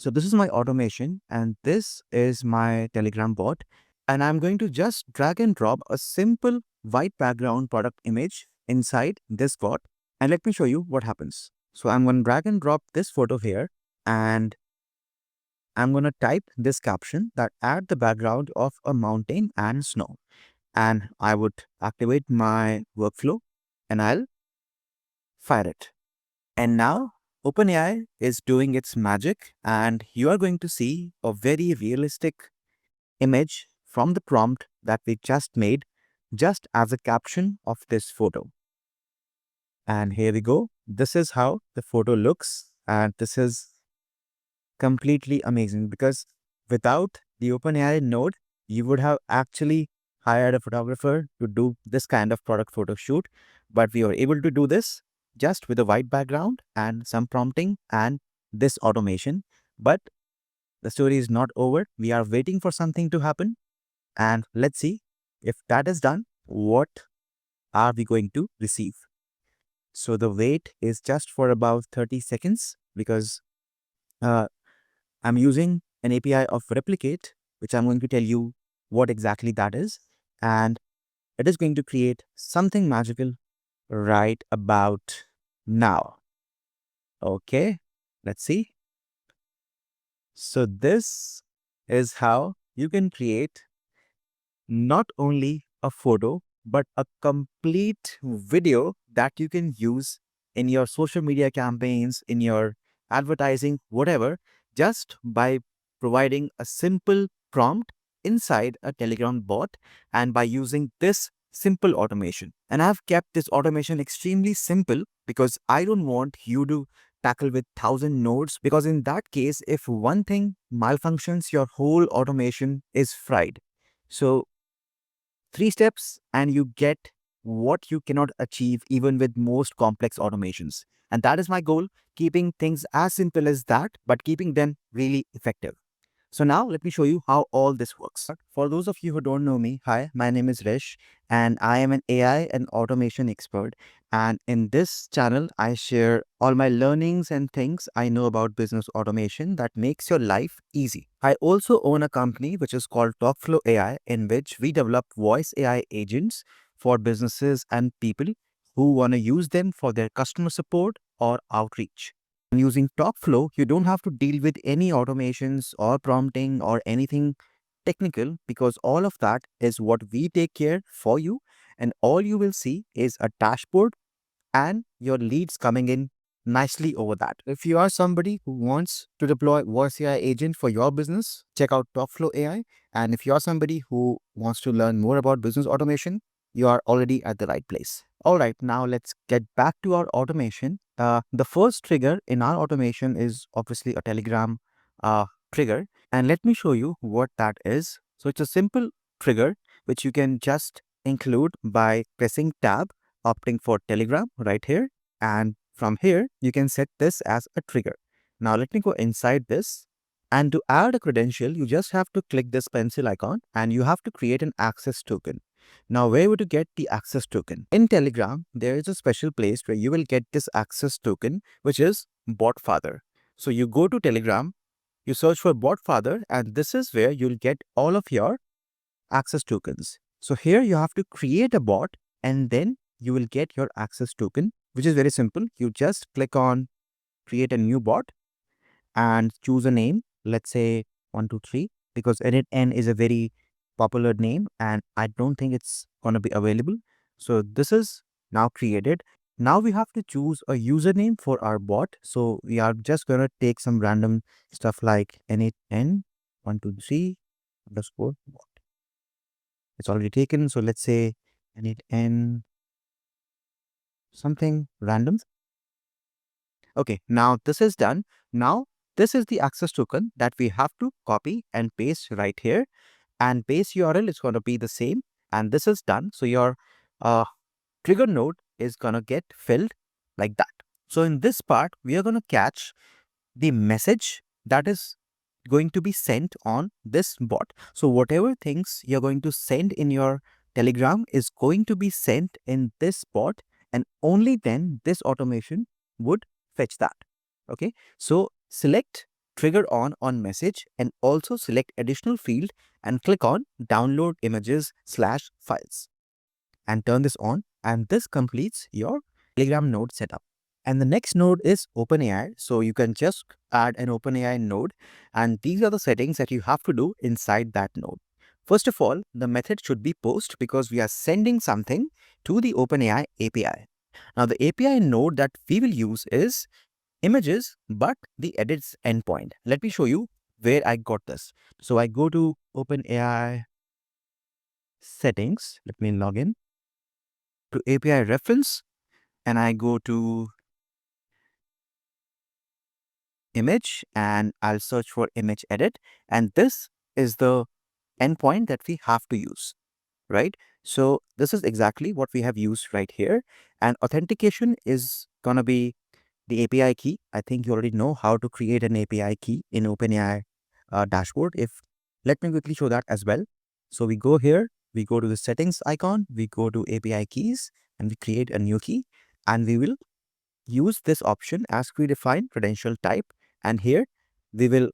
So this is my automation and this is my Telegram bot. And I'm going to just drag and drop a simple white background product image inside this bot. And let me show you what happens. So I'm going to drag and drop this photo here and I'm going to type this caption that add the background of a mountain and snow. And I would activate my workflow and I'll fire it. And now OpenAI is doing its magic and you are going to see a very realistic image from the prompt that we just made just as a caption of this photo. And here we go. This is how the photo looks and this is completely amazing because without the OpenAI node, you would have actually hired a photographer to do this kind of product photo shoot. But we were able to do this just with a white background and some prompting and this automation. But the story is not over. We are waiting for something to happen. And let's see if that is done, what are we going to receive? So the wait is just for about 30 seconds because uh, I'm using an API of replicate, which I'm going to tell you what exactly that is. And it is going to create something magical right about now. Okay, let's see. So this is how you can create not only a photo, but a complete video that you can use in your social media campaigns, in your advertising, whatever, just by providing a simple prompt inside a Telegram bot and by using this simple automation. And I've kept this automation extremely simple because I don't want you to tackle with 1,000 nodes because in that case, if one thing malfunctions, your whole automation is fried. So 3 steps and you get what you cannot achieve even with most complex automations. And that is my goal, keeping things as simple as that, but keeping them really effective. So now let me show you how all this works. For those of you who don't know me, hi, my name is Resh and I am an AI and automation expert. And in this channel, I share all my learnings and things I know about business automation that makes your life easy. I also own a company which is called TalkFlow AI, in which we develop voice AI agents for businesses and people who want to use them for their customer support or outreach. And using TalkFlow, you don't have to deal with any automations or prompting or anything technical because all of that is what we take care for you. And all you will see is a dashboard and your leads coming in nicely over that. If you are somebody who wants to deploy voice AI agent for your business, check out TalkFlow AI. And if you are somebody who wants to learn more about business automation, you are already at the right place. All right, now let's get back to our automation. The first trigger in our automation is obviously a Telegram trigger. And let me show you what that is. So it's a simple trigger, which you can just include by pressing tab, opting for Telegram right here. And from here, you can set this as a trigger. Now let me go inside this. And to add a credential, you just have to click this pencil icon and you have to create an access token. Now, where would you get the access token? In Telegram, there is a special place where you will get this access token, which is BotFather. So you go to Telegram, you search for BotFather, and this is where you'll get all of your access tokens. So here you have to create a bot and then you will get your access token, which is very simple. You just click on create a new bot and choose a name. Let's say 123 because n8n is a very popular name and I don't think it's going to be available. So this is now created. Now we have to choose a username for our bot. So we are just going to take some random stuff like n8n 123 underscore bot. It's already taken. So let's say n8n something random. Okay, now this is done. Now this is the access token that we have to copy and paste right here. And base URL is going to be the same. And this is done. So your trigger node is going to get filled like that. So in this part, we are going to catch the message that is going to be sent on this bot. So whatever things you're going to send in your Telegram is going to be sent in this bot, and only then this automation would fetch that. Okay, so select trigger on message and also select additional field and click on download images/files and turn this on, and this completes your Telegram node setup. And the next node is OpenAI. So you can just add an OpenAI node, and these are the settings that you have to do inside that node. First of all, the method should be post because we are sending something to the OpenAI API. Now the API node that we will use is images, but the edits endpoint. Let me show you where I got this. So I go to OpenAI settings. Let me log in to API reference, and I go to image and I'll search for image edit. And this is the endpoint that we have to use, right? So this is exactly what we have used right here. And authentication is going to be the API key. I think you already know how to create an API key in OpenAI dashboard. Let me quickly show that as well. So we go here, we go to the settings icon, we go to API keys, and we create a new key, and we will use this option as predefined credential type. And here we will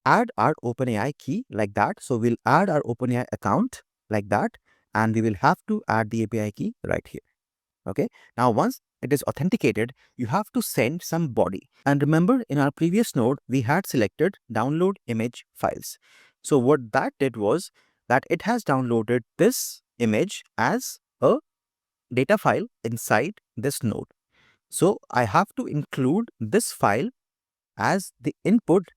add our OpenAI key like that. So we'll add our OpenAI account like that, and we will have to add the API key right here. Okay. Now, once it is authenticated, you have to send some body. And remember, in our previous node, we had selected download image files. So what that did was that it has downloaded this image as a data file inside this node. So I have to include this file as the input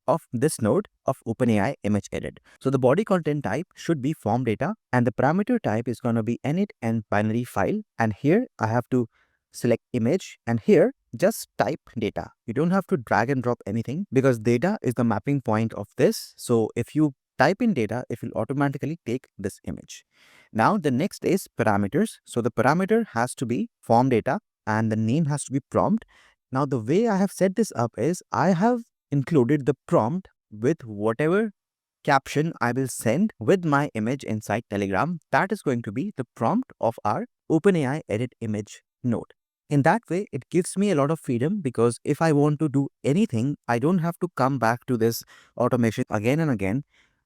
of this node of OpenAI image edit. So the body content type should be form data, and the parameter type is going to be n8n binary file. And here I have to select image, and here just type data. You don't have to drag and drop anything because data is the mapping point of this. So if you type in data, it will automatically take this image. Now the next is parameters. So the parameter has to be form data and the name has to be prompt. Now the way I have set this up is I have included the prompt with whatever caption I will send with my image inside Telegram. That is going to be the prompt of our OpenAI edit image node. In that way, it gives me a lot of freedom because if I want to do anything, I don't have to come back to this automation again and again.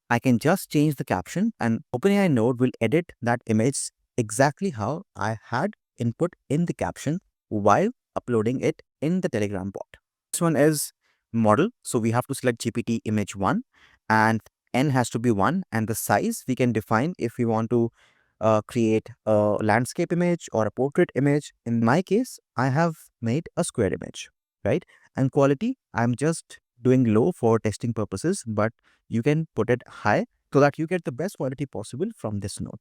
I can just change the caption and OpenAI node will edit that image exactly how I had input in the caption while uploading it in the Telegram bot. This one is model. So we have to select GPT image 1 and n has to be 1, and the size we can define if we want to create a landscape image or a portrait image. In my case, I have made a square image, right? And quality, I'm just doing low for testing purposes, but you can put it high so that you get the best quality possible from this node.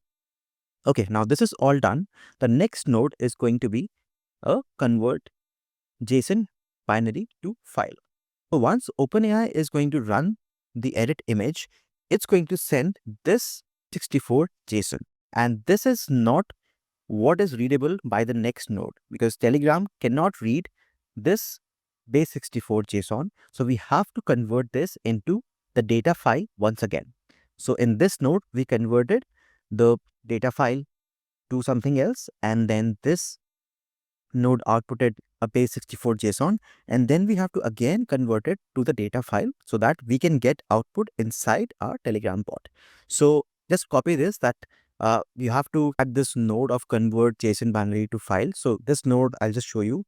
Okay, now this is all done. The next node is going to be a convert JSON binary to file. So once OpenAI is going to run the edit image, it's going to send this 64 JSON. And this is not what is readable by the next node because Telegram cannot read this base 64 JSON. So we have to convert this into the data file once again. So in this node, we converted the data file to something else, and then this node outputted a base 64 JSON, and then we have to again convert it to the data file so that we can get output inside our Telegram bot. So just copy this that you have to add this node of convert JSON binary to file. So this node, I'll just show you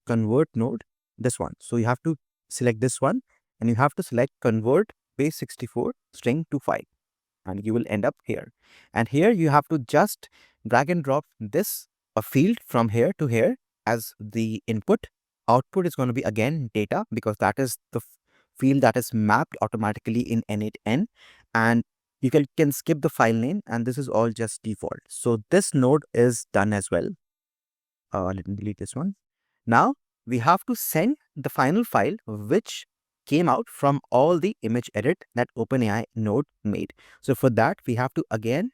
convert node, this one. So you have to select this one and you have to select convert base 64 string to file, and you will end up here. And here you have to just drag and drop this a field from here to here as the input. Output is going to be again data because that is the field that is mapped automatically in n8n, and you can skip the file name, and this is all just default. So this node is done as well. Let me delete this one. Now we have to send the final file which came out from all the image edit that OpenAI node made. So for that, we have to again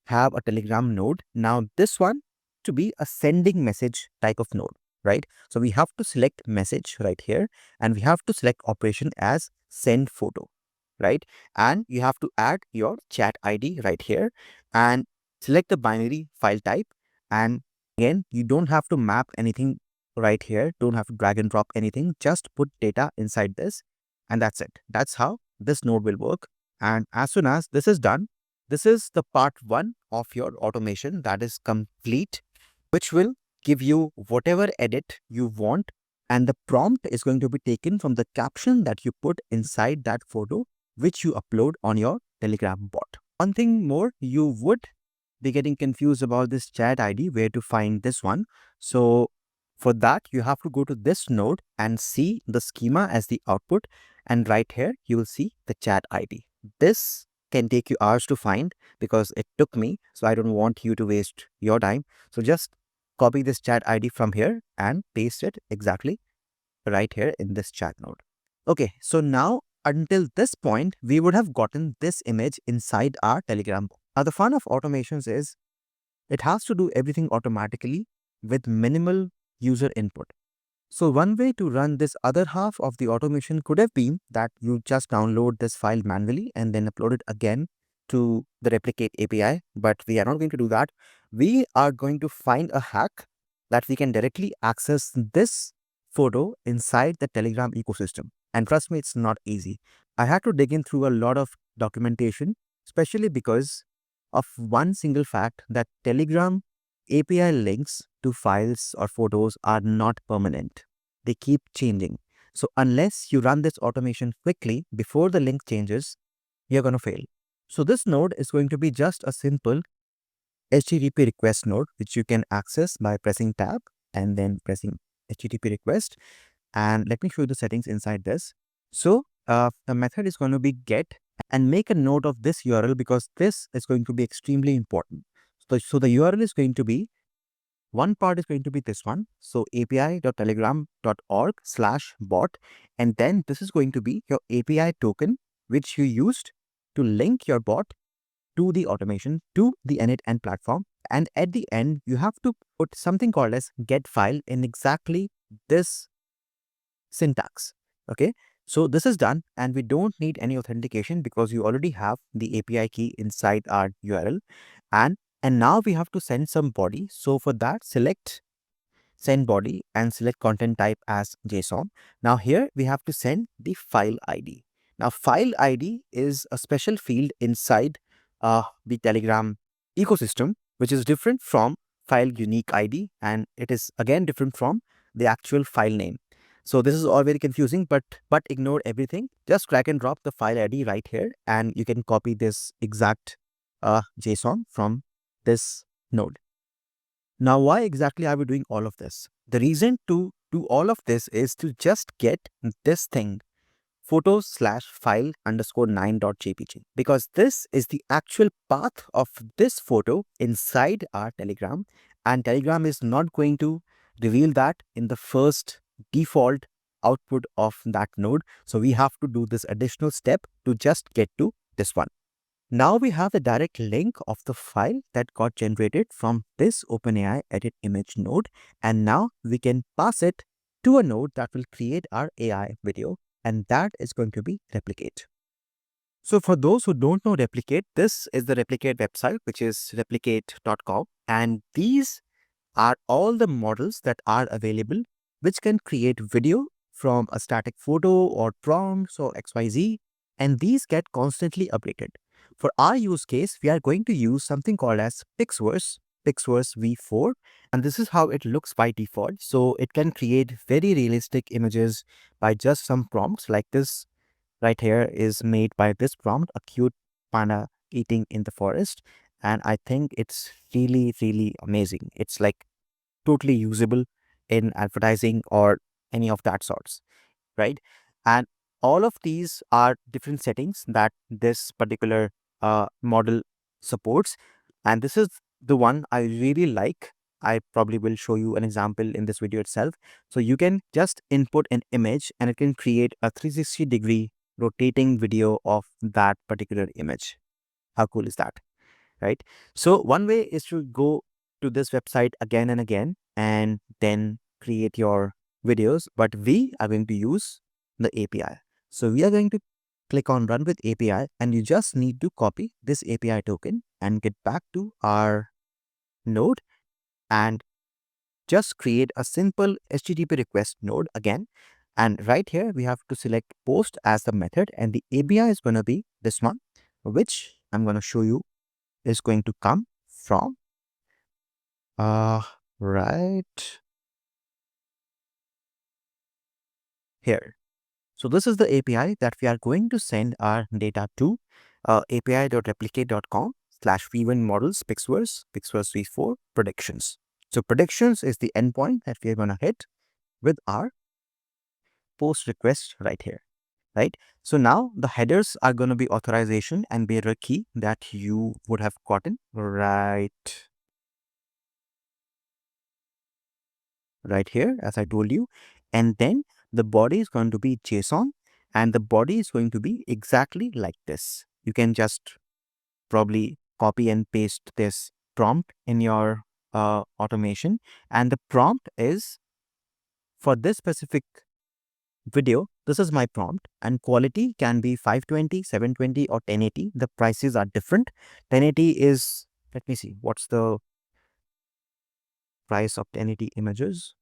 have a Telegram node. Now this one to be a sending message type of node, right? So we have to select message right here, and we have to select operation as send photo, right? And you have to add your chat ID right here and select the binary file type. And again, you don't have to map anything right here. Don't have to drag and drop anything. Just put data inside this And that's it. That's how this node will work. And as soon as this is done, this is the part 1 of your automation that is complete, which will give you whatever edit you want. And the prompt is going to be taken from the caption that you put inside that photo, which you upload on your Telegram bot. One thing more, you would be getting confused about this chat ID, where to find this one. So for that, you have to go to this node and see the schema as the output. And right here, you will see the chat ID. This can take you hours to find because it took me. So I don't want you to waste your time. So just copy this chat ID from here and paste it exactly right here in this chat node. Okay, so now until this point, we would have gotten this image inside our Telegram bot. Now, the fun of automations is it has to do everything automatically with minimal user input. So one way to run this other half of the automation could have been that you just download this file manually and then upload it again to the Replicate API, but we are not going to do that. We are going to find a hack that we can directly access this photo inside the Telegram ecosystem. And trust me, it's not easy. I had to dig in through a lot of documentation, especially because of one single fact that Telegram API links to files or photos are not permanent. They keep changing. So unless you run this automation quickly before the link changes, you're going to fail. So this node is going to be just a simple HTTP request node, which you can access by pressing tab and then pressing HTTP request. And let me show you the settings inside this. So the method is going to be get, and make a note of this URL because this is going to be extremely important. So the URL is going to be, one part is going to be this one. So api.telegram.org/bot. And then this is going to be your API token, which you used to link your bot to the automation, to the n8n platform. And at the end, you have to put something called as get file in exactly this syntax. Okay. So this is done and we don't need any authentication because you already have the API key inside our URL. And now we have to send some body. So for that, select send body and select content type as JSON. Now here we have to send the file ID. Now file ID is a special field inside the Telegram ecosystem, which is different from file unique ID, and it is again different from the actual file name. So this is all very confusing, but ignore everything. Just drag and drop the file ID right here, and you can copy this exact JSON from this node. Now, why exactly are we doing all of this? The reason to do all of this is to just get this thing, photos/file_9.jpg, because this is the actual path of this photo inside our Telegram, and Telegram is not going to reveal that in the first default output of that node. So we have to do this additional step to just get to this one. Now we have the direct link of the file that got generated from this OpenAI edit image node, and now we can pass it to a node that will create our AI video, and that is going to be Replicate. So for those who don't know Replicate, this is the Replicate website, which is replicate.com, and these are all the models that are available which can create video from a static photo or prompts or XYZ, and these get constantly updated. For our use case, we are going to use something called as Pixverse V4, and this is how it looks by default. So it can create very realistic images by just some prompts. Like this right here is made by this prompt, a cute panda eating in the forest. And I think it's really, really amazing. It's like totally usable in advertising or any of that sorts, right? And all of these are different settings that this particular model supports. And this is the one I really like. I probably will show you an example in this video itself. So you can just input an image and it can create a 360-degree rotating video of that particular image. How cool is that, right? So one way is to go to this website again and again and then create your videos, but we are going to use the API. So we are going to click on Run with API, and you just need to copy this API token and get back to our node and just create a simple HTTP request node again. And right here, we have to select post as the method, and the API is going to be this one, which I'm going to show you is going to come from uh, right here. So this is the API that we are going to send our data to, api.replicate.com/v1 models pixverse v4 predictions. So predictions is the endpoint that we are going to hit with our post request right here, right? So now the headers are going to be authorization and bearer key that you would have gotten right here, as I told you. And then the body is going to be JSON, and the body is going to be exactly like this. You can just probably copy and paste this prompt in your automation. And the prompt is for this specific video. This is my prompt, and quality can be 520, 720, or 1080. The prices are different. 1080 is, let me see, what's the price of 1080 images?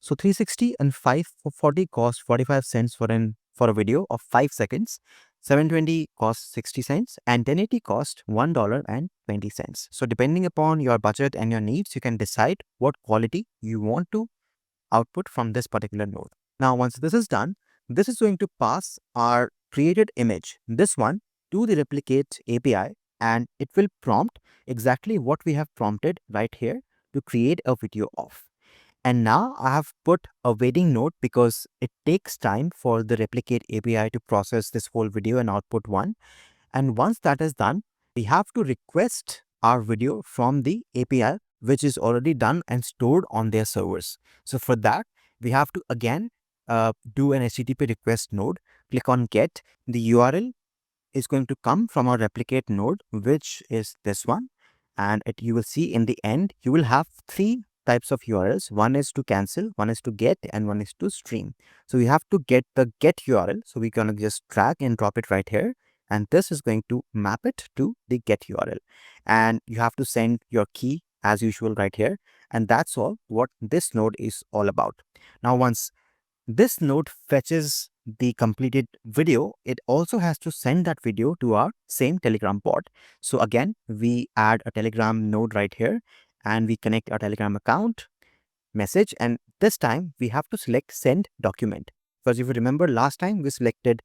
So 360 and 540 cost 45 cents for a video of 5 seconds. 720 costs 60 cents and 1080 cost $1.20. So depending upon your budget and your needs, you can decide what quality you want to output from this particular node. Now, once this is done, this is going to pass our created image, this one, to the replicate API, and it will prompt exactly what we have prompted right here to create a video of. And now I have put a waiting node because it takes time for the replicate API to process this whole video and output one. And once that is done, we have to request our video from the API, which is already done and stored on their servers. So for that, we have to again do an HTTP request node, click on get. The URL is going to come from our replicate node, which is this one. And you will see in the end, you will have three types of URLs. One is to cancel, one is to get, and one is to stream. So we have to get the get URL. So we're going to just drag and drop it right here. And this is going to map it to the get URL. And you have to send your key as usual right here. And that's all what this node is all about. Now, once this node fetches the completed video, it also has to send that video to our same Telegram bot. So again, we add a Telegram node right here and we connect our Telegram account, message, and this time we have to select send document. Because if you remember last time we selected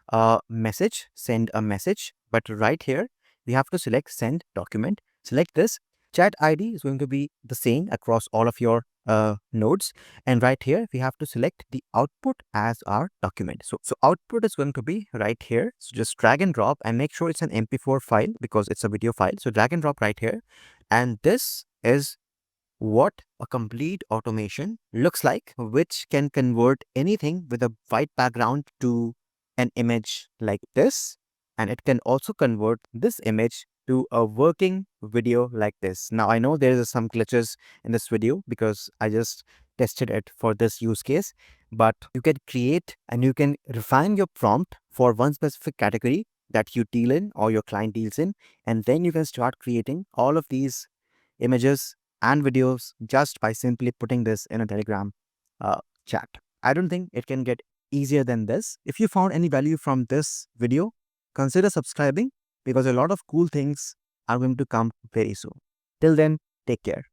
a message, send a message, but right here we have to select send document. Select this. Chat ID is going to be the same across all of your nodes, and right here we have to select the output as our document. So output is going to be right here. So just drag and drop and make sure it's an MP4 file because it's a video file. So drag and drop right here, and this is what a complete automation looks like, which can convert anything with a white background to an image like this, and it can also convert this image to a working video like this. Now, I know there is some glitches in this video because I just tested it for this use case, but you can create and you can refine your prompt for one specific category that you deal in or your client deals in, and then you can start creating all of these images and videos just by simply putting this in a Telegram chat. I don't think it can get easier than this. If you found any value from this video, consider subscribing because a lot of cool things are going to come very soon. Till then, take care.